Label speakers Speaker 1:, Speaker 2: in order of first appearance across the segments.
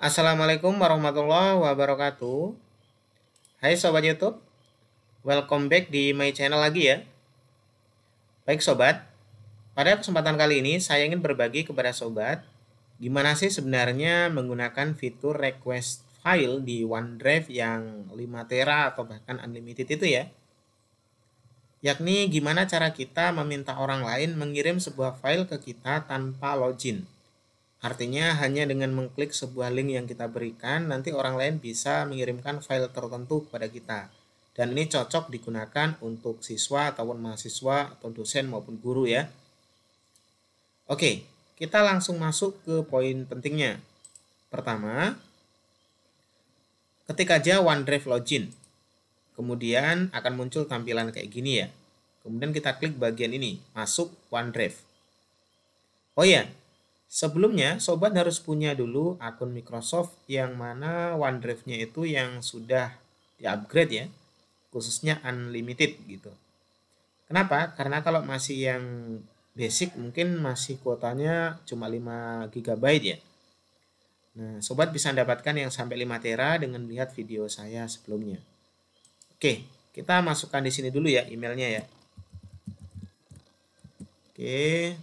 Speaker 1: Assalamualaikum warahmatullahi wabarakatuh. Hai Sobat YouTube, welcome back di my channel lagi ya. Baik Sobat, pada kesempatan kali ini saya ingin berbagi kepada Sobat gimana sih sebenarnya menggunakan fitur request file di OneDrive yang 5 tera atau bahkan unlimited itu ya. Yakni gimana cara kita meminta orang lain mengirim sebuah file ke kita tanpa login. Artinya hanya dengan mengklik sebuah link yang kita berikan, nanti orang lain bisa mengirimkan file tertentu kepada kita. Dan ini cocok digunakan untuk siswa ataupun mahasiswa atau dosen maupun guru ya. Oke, kita langsung masuk ke poin pentingnya. Pertama, ketik aja OneDrive login. Kemudian akan muncul tampilan kayak gini ya. Kemudian kita klik bagian ini, masuk OneDrive. Oh ya, sebelumnya, Sobat harus punya dulu akun Microsoft yang mana OneDrive-nya itu yang sudah di-upgrade ya, khususnya unlimited gitu. Kenapa? Karena kalau masih yang basic mungkin masih kuotanya cuma 5 GB ya. Nah, Sobat bisa mendapatkan yang sampai 5 tera dengan melihat video saya sebelumnya. Oke, kita masukkan di sini dulu ya emailnya ya. Oke.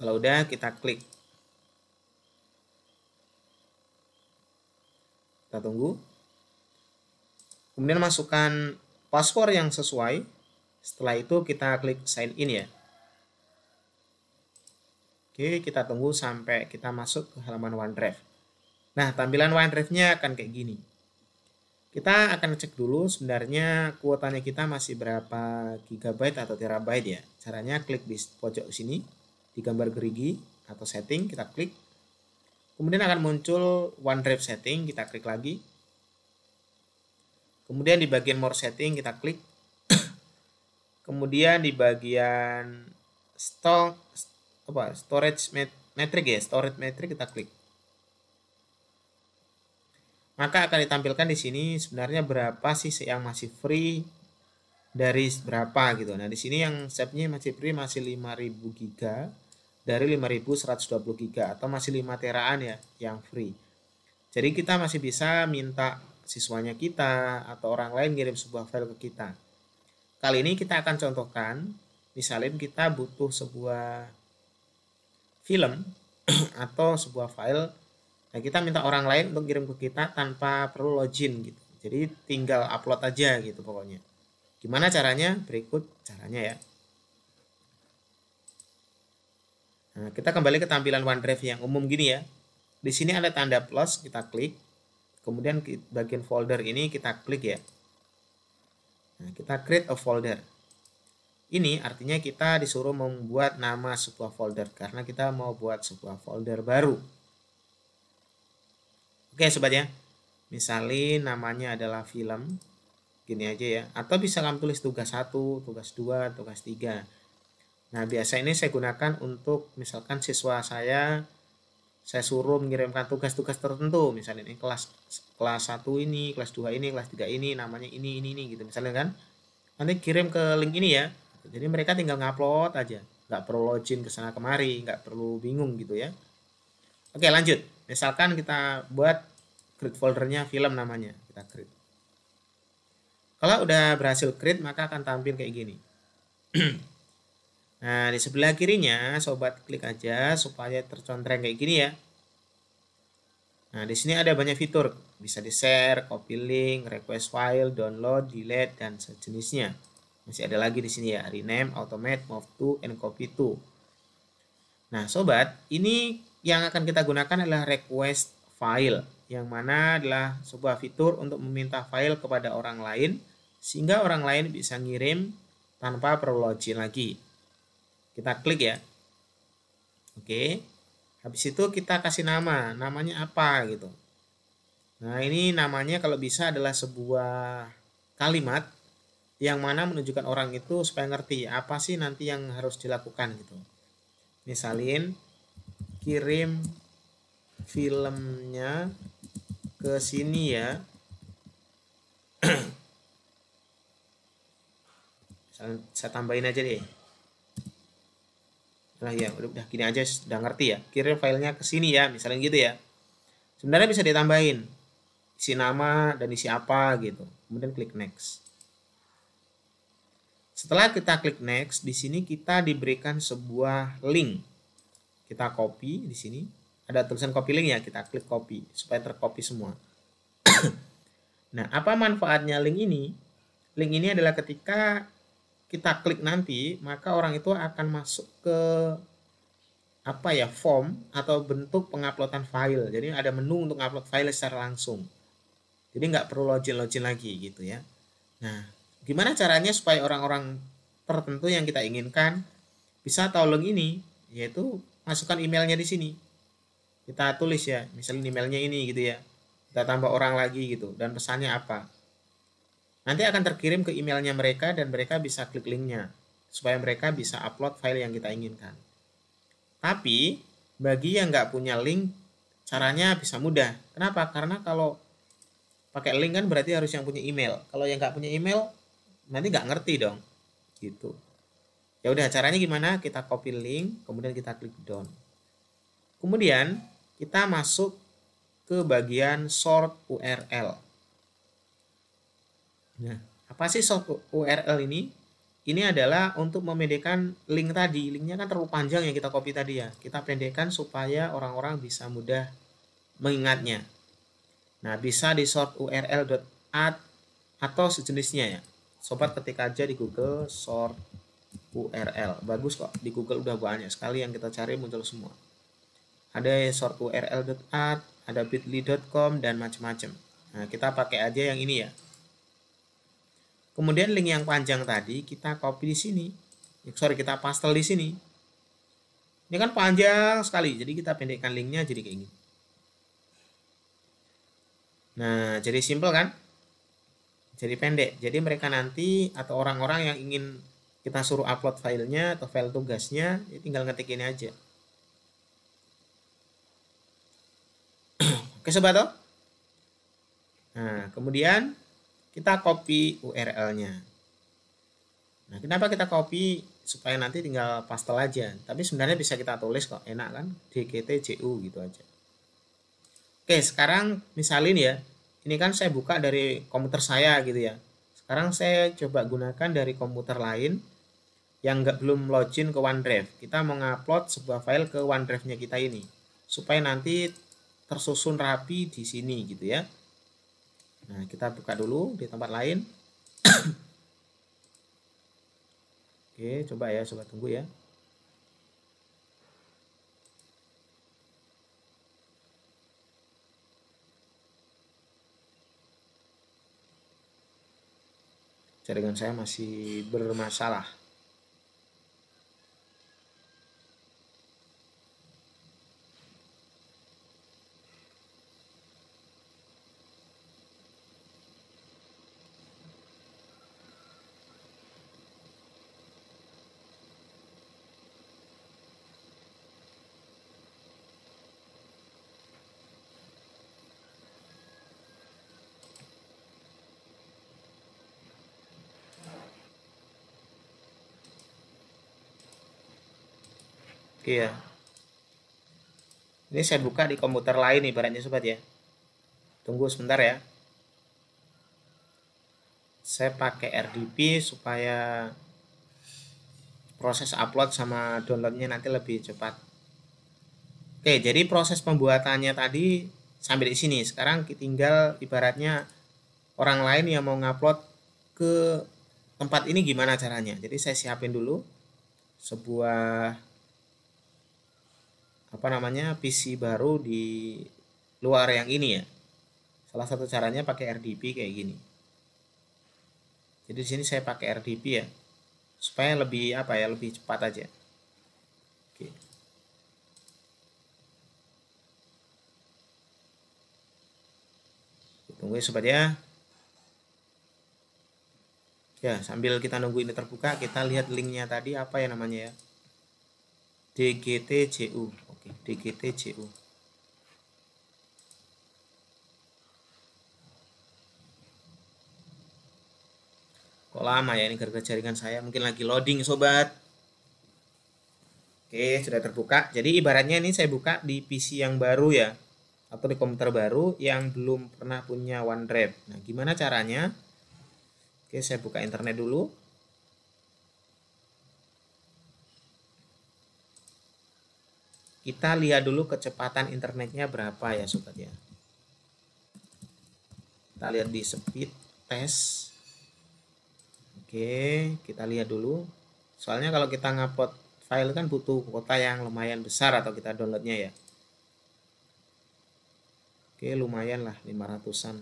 Speaker 1: Kalau udah kita klik. Kita tunggu. Kemudian masukkan password yang sesuai. Setelah itu kita klik sign in ya. Oke, kita tunggu sampai kita masuk ke halaman OneDrive. Nah, tampilan OneDrive-nya akan kayak gini. Kita akan cek dulu sebenarnya kuotanya kita masih berapa gigabyte atau terabyte ya. Caranya klik di pojok sini, di gambar gerigi atau setting, kita klik. Kemudian akan muncul OneDrive setting, kita klik lagi. Kemudian di bagian more setting kita klik. Kemudian di bagian storage metric ya, storage metric kita klik. Maka akan ditampilkan di sini sebenarnya berapa sih yang masih free dari berapa gitu. Nah, di sini yang setnya masih free masih 5000 GB dari 5120 GB atau masih 5 teraan ya yang free. Jadi kita masih bisa minta siswanya kita atau orang lain kirim sebuah file ke kita. Kali ini kita akan contohkan, misalnya kita butuh sebuah film atau sebuah file. Nah, kita minta orang lain untuk kirim ke kita tanpa perlu login gitu. Jadi tinggal upload aja gitu pokoknya. Gimana caranya? Berikut caranya ya. Nah, kita kembali ke tampilan OneDrive yang umum gini ya. Di sini ada tanda plus, kita klik. Kemudian bagian folder ini kita klik ya. Nah, kita create a folder. Ini artinya kita disuruh membuat nama sebuah folder karena kita mau buat sebuah folder baru. Oke sobat ya, misalnya namanya adalah film, gini aja ya, atau bisa kamu tulis tugas 1, tugas 2, tugas 3. Nah biasa ini saya gunakan untuk misalkan siswa saya suruh mengirimkan tugas-tugas tertentu, misalnya ini kelas 1 ini, kelas 2 ini, kelas 3 ini, namanya ini gitu misalnya kan. Nanti kirim ke link ini ya, jadi mereka tinggal ngupload aja, nggak perlu login ke sana kemari, nggak perlu bingung gitu ya. Oke lanjut, misalkan kita buat create foldernya film namanya, kita create. Kalau udah berhasil create maka akan tampil kayak gini. Nah di sebelah kirinya sobat klik aja supaya tercontreng kayak gini ya. Nah di sini ada banyak fitur, bisa di share, copy link, request file, download, delete dan sejenisnya. Masih ada lagi di sini ya, rename, automate, move to, and copy to. Nah sobat, ini yang akan kita gunakan adalah request file, yang mana adalah sebuah fitur untuk meminta file kepada orang lain, sehingga orang lain bisa ngirim tanpa perlu login lagi. Kita klik ya. Oke. Habis itu kita kasih nama, namanya apa gitu. Nah ini namanya kalau bisa adalah sebuah kalimat yang mana menunjukkan orang itu supaya ngerti apa sih nanti yang harus dilakukan gitu. Misalin kirim filmnya ke sini ya. Saya tambahin aja deh. Nah ya udah gini aja sudah ngerti ya, kirim filenya ke sini ya, misalnya gitu ya. Sebenarnya bisa ditambahin isi nama dan isi apa gitu, kemudian klik next. Setelah kita klik next, di sini kita diberikan sebuah link. Kita copy di sini, ada tulisan copy link ya, kita klik copy supaya tercopy semua. Nah, apa manfaatnya link ini? Link ini adalah ketika kita klik nanti, maka orang itu akan masuk ke form atau bentuk penguploadan file. Jadi ada menu untuk upload file secara langsung. Jadi nggak perlu login lagi gitu ya. Nah, gimana caranya supaya orang-orang tertentu yang kita inginkan bisa tahu link ini? Yaitu masukkan emailnya di sini. Kita tulis ya, misalnya emailnya ini gitu ya. Kita tambah orang lagi gitu dan pesannya apa. Nanti akan terkirim ke emailnya mereka dan mereka bisa klik linknya supaya mereka bisa upload file yang kita inginkan. Tapi bagi yang nggak punya link, caranya bisa mudah. Kenapa? Karena kalau pakai link kan berarti harus yang punya email. Kalau yang nggak punya email, nanti nggak ngerti dong. Gitu. Ya udah, caranya gimana? Kita copy link, kemudian kita klik down. Kemudian kita masuk ke bagian sort URL. Nah, apa sih sort URL ini? Ini adalah untuk memendekkan link tadi. Linknya kan terlalu panjang yang kita copy tadi ya. Kita pendekkan supaya orang-orang bisa mudah mengingatnya. Nah, bisa di sort url.at atau sejenisnya ya. Sobat ketik aja di Google sort URL. Bagus kok, di Google udah banyak sekali yang kita cari muncul semua. Ada sort url.at, ada bit.ly.com dan macam-macam. Nah, kita pakai aja yang ini ya. Kemudian link yang panjang tadi kita copy di sini. Kita pastel di sini. Ini kan panjang sekali, jadi kita pendekkan linknya jadi kayak gini. Nah, jadi simple kan? Jadi pendek. Jadi mereka nanti atau orang-orang yang ingin kita suruh upload filenya atau file tugasnya, ya tinggal ngetik ini aja. Oke sobat toh? Nah, kemudian kita copy URL-nya. Nah, kenapa kita copy? Supaya nanti tinggal pastel aja. Tapi sebenarnya bisa kita tulis kok, enak kan? DGTJU gitu aja. Oke, sekarang misalin ya, ini kan saya buka dari komputer saya gitu ya. Sekarang saya coba gunakan dari komputer lain yang belum login ke OneDrive. Kita mau ngupload sebuah file ke OneDrive-nya kita ini. Supaya nanti tersusun rapi di sini gitu ya. Nah, kita buka dulu di tempat lain. Oke, coba ya, coba tunggu ya. Jaringan saya masih bermasalah. Oke ya. Ini saya buka di komputer lain ibaratnya sobat ya. Tunggu sebentar ya. Saya pakai RDP supaya proses upload sama downloadnya nanti lebih cepat. Oke, jadi proses pembuatannya tadi sampai di sini. Sekarang tinggal ibaratnya orang lain yang mau ngupload ke tempat ini gimana caranya. Jadi saya siapin dulu sebuah PC baru di luar yang ini ya. Salah satu caranya pakai RDP kayak gini. Jadi di sini saya pakai RDP ya, supaya lebih lebih cepat aja. Oke. Tunggu ya sobat ya. Ya, sambil kita nunggu ini terbuka, kita lihat linknya tadi apa ya namanya ya. DGTJU. Oke, DGTJU. Kok lama ya ini gara-gara jaringan saya, mungkin lagi loading sobat. Oke, sudah terbuka. Jadi ibaratnya ini saya buka di PC yang baru ya, atau di komputer baru yang belum pernah punya OneDrive. Nah, gimana caranya? Oke, saya buka internet dulu. Kita lihat dulu kecepatan internetnya berapa ya sobat ya. Kita lihat di speed test. Oke, kita lihat dulu. Soalnya kalau kita ngupload file kan butuh kuota yang lumayan besar atau kita downloadnya ya. Oke, lumayan lah 500-an.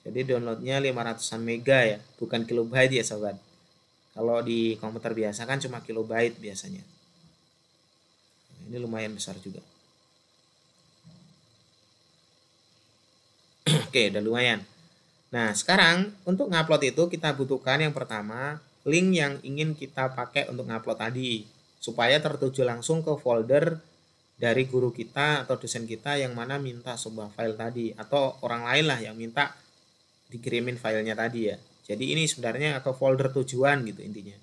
Speaker 1: Jadi downloadnya 500-an mega ya, bukan kilobyte ya sobat. Kalau di komputer biasa kan cuma kilobyte biasanya. Nah, ini lumayan besar juga. Oke, udah lumayan. Nah, sekarang untuk ngupload itu kita butuhkan yang pertama link yang ingin kita pakai untuk ngupload tadi, supaya tertuju langsung ke folder dari guru kita atau dosen kita yang mana minta sebuah file tadi, atau orang lain lah yang minta dikirimin filenya tadi ya. Jadi ini sebenarnya ke folder tujuan gitu intinya.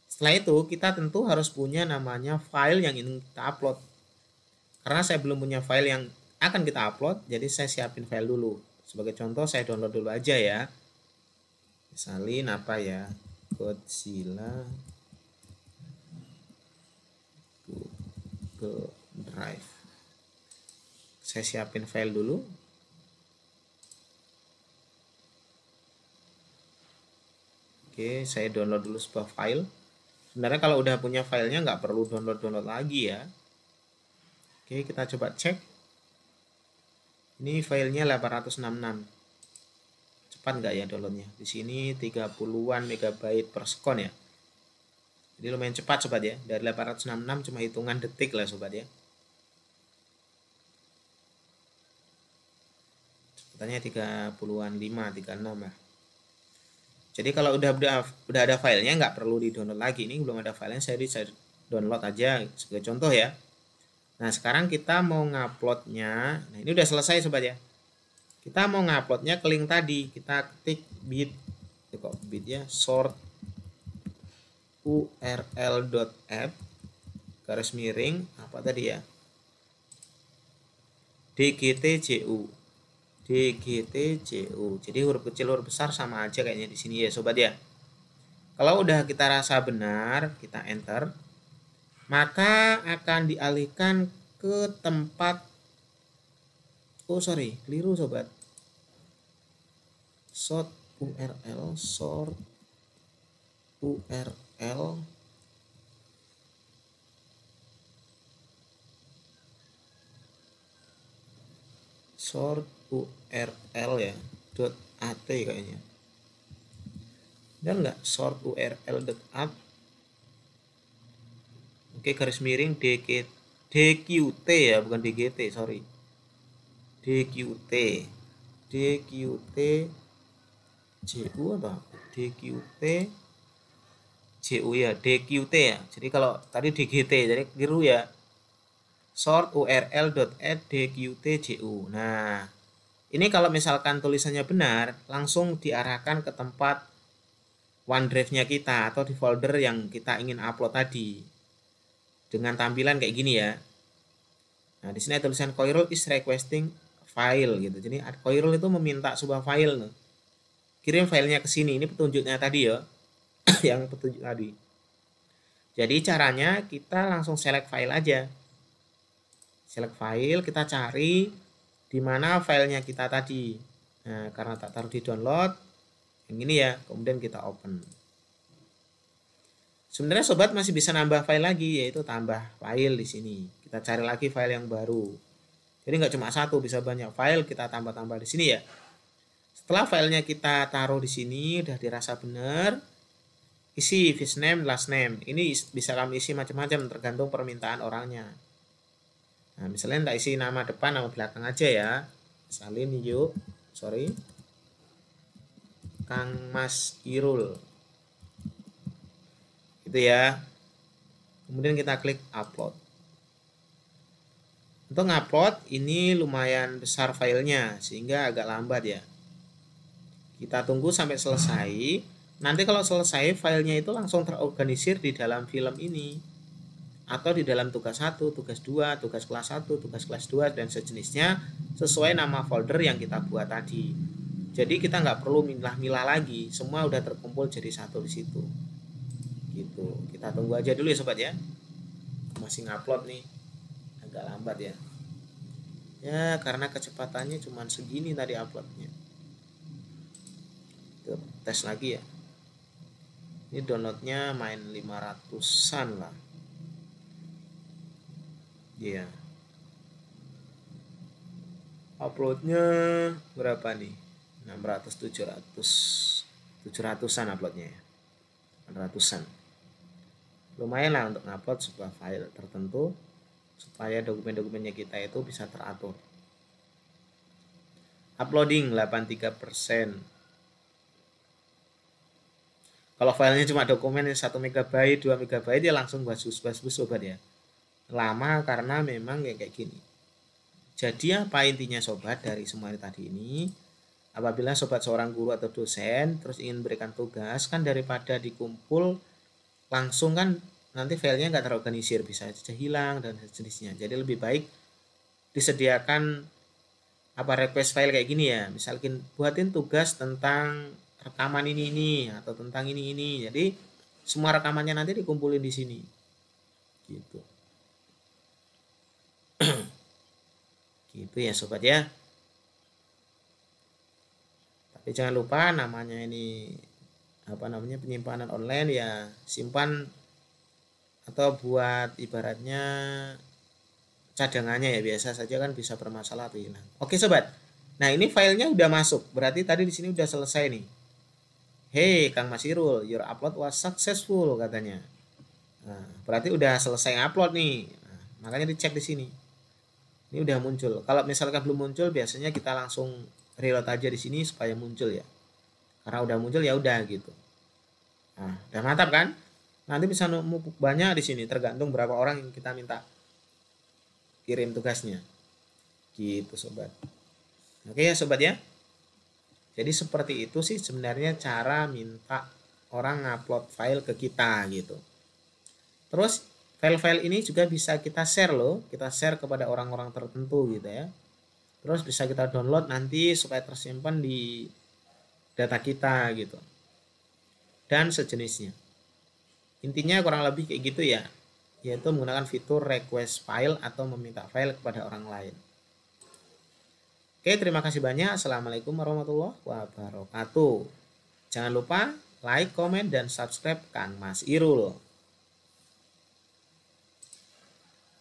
Speaker 1: Setelah itu kita tentu harus punya namanya file yang ingin kita upload. Karena saya belum punya file yang akan kita upload, jadi saya siapin file dulu. Sebagai contoh saya download dulu aja ya. Misalin apa ya? Godzilla Google Drive. Saya siapin file dulu. Oke, saya download dulu sebuah file. Sebenarnya kalau udah punya filenya nggak perlu download lagi ya. Oke, kita coba cek. Ini filenya 866. Cepat nggak ya downloadnya? Di sini 30-an megabyte per second ya. Jadi lumayan cepat sobat ya. Dari 866 cuma hitungan detik lah sobat ya. Cepatannya 30-an 5, 36 lah. Jadi kalau udah ada filenya nggak perlu di download lagi. Ini belum ada filenya, saya download aja sebagai contoh ya. Nah, sekarang kita mau nguploadnya. Nah, ini udah selesai sobat ya. Kita mau nguploadnya ke link tadi. Kita ketik bit ya, sort url.app garis miring apa tadi ya, dgtju. Jadi huruf kecil huruf besar sama aja kayaknya di sini ya sobat ya. Kalau udah kita rasa benar, kita enter, maka akan dialihkan ke tempat, keliru sobat, sort url ya .at kayaknya, dan enggak sort url.at. Oke, garis miring dqt ya, bukan dgt, sorry. dqt ju atau dqt ju ya, dqt ya. Jadi kalau tadi dgt jadi keliru ya. Sort url.add dqt.ju. Nah, ini kalau misalkan tulisannya benar, langsung diarahkan ke tempat OneDrive-nya kita atau di folder yang kita ingin upload tadi. Dengan tampilan kayak gini ya. Nah, di sini ada tulisan Koirul is requesting file gitu. Jadi Koirul itu meminta sebuah file. Kirim filenya ke sini. Ini petunjuknya tadi ya. Yang petunjuk tadi. Jadi caranya kita langsung select file aja. Select file, kita cari di mana filenya kita tadi. Nah, karena tak taruh di download, yang ini ya, kemudian kita open. Sebenarnya sobat masih bisa nambah file lagi, yaitu tambah file di sini. Kita cari lagi file yang baru. Jadi nggak cuma satu, bisa banyak file, kita tambah-tambah di sini ya. Setelah filenya kita taruh di sini, udah dirasa benar, isi first name, last name. Ini bisa kami isi macam-macam, tergantung permintaan orangnya. Nah, misalnya tak isi nama depan, nama belakang aja ya. Misalin Kang Mas Irul. Gitu ya. Kemudian kita klik upload. Untuk ngupload ini lumayan besar filenya sehingga agak lambat ya. Kita tunggu sampai selesai. Nanti kalau selesai filenya itu langsung terorganisir di dalam film ini. atau di dalam tugas 1, tugas 2, tugas kelas 1, tugas kelas 2, dan sejenisnya sesuai nama folder yang kita buat tadi. Jadi kita nggak perlu milah-milah lagi, semua udah terkumpul jadi satu di situ. Gitu. Kita tunggu aja dulu ya sobat ya. Masih ngupload nih, agak lambat ya. Ya karena kecepatannya cuma segini tadi uploadnya. Kita tes lagi ya. Ini downloadnya main 500-an lah. Iya. Uploadnya berapa nih? 600, 700-an uploadnya ya. 600-an. Lumayan lah untuk ngupload sebuah file tertentu supaya dokumen-dokumennya kita itu bisa teratur. Uploading 83%. Kalau filenya cuma dokumen 1 MB, 2 MB ya langsung bagus sobat ya. Lama karena memang kayak gini. Jadi apa intinya sobat dari semua tadi ini? Apabila sobat seorang guru atau dosen terus ingin berikan tugas, kan daripada dikumpul langsung kan nanti filenya nggak terorganisir, bisa saja hilang dan sejenisnya. Jadi lebih baik disediakan request file kayak gini ya. Misalkan buatin tugas tentang rekaman ini atau tentang ini. Jadi semua rekamannya nanti dikumpulin di sini. Gitu. Gitu ya sobat ya. Tapi jangan lupa namanya ini penyimpanan online ya, simpan atau buat ibaratnya cadangannya ya, biasa saja kan bisa bermasalah atau hilang. Oke sobat. Nah, ini filenya udah masuk. Berarti tadi di sini udah selesai nih. Hey Kang Mas Irul, your upload was successful katanya. Nah, berarti udah selesai upload nih. Nah, makanya dicek di sini. Ini udah muncul. Kalau misalkan belum muncul, biasanya kita langsung reload aja di sini supaya muncul ya. Karena udah muncul ya udah gitu. Nah, udah mantap kan? Nanti bisa numpuk banyak di sini, tergantung berapa orang yang kita minta kirim tugasnya. Gitu sobat. Oke ya sobat ya. Jadi seperti itu sih sebenarnya cara minta orang ngupload file ke kita gitu. Terus file-file ini juga bisa kita share loh, kita share kepada orang-orang tertentu gitu ya. Terus bisa kita download nanti supaya tersimpan di data kita gitu. Dan sejenisnya. Intinya kurang lebih kayak gitu ya. Yaitu menggunakan fitur request file atau meminta file kepada orang lain. Oke, terima kasih banyak. Assalamualaikum warahmatullahi wabarakatuh. Jangan lupa like, komen, dan subscribe Kang Mas Irul.